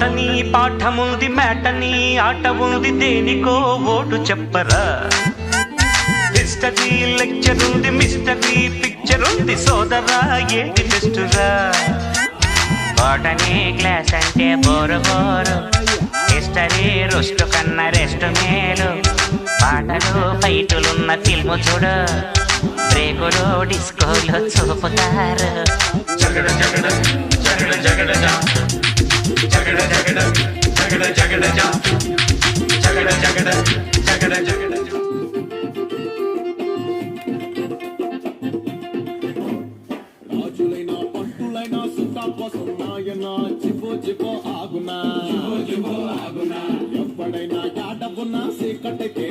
తోటని పాఠముంది మేటని ఆట ఉంది దేనికో ఓటు చెప్పరా. హిస్టరీ లెక్చర్ ఉంది మిస్టరీ పిక్చర్ ఉంది సోదరా ఏంటి బెస్టురా. బోటనీ క్లాస్ అంటే బోరు బోరు, హిస్టరీ రుస్టు కన్నా రెస్ట్ మేలు. పాటలు ఫైటులున్న ఫిల్ము చూడు, బ్రేకులు డిస్కోలు చూపుతారు. జగడ జగడ జగడ జగడ జా జగడ జగడ జగడ జగడ జా జగడ జగడ జగడ జగడ జా. రాజులైనా పంటులైనా సుతా కోసం నాయనా చిపో చిపో ఆగునా ఎప్పుడైనా కాటపున్నా సీకటికే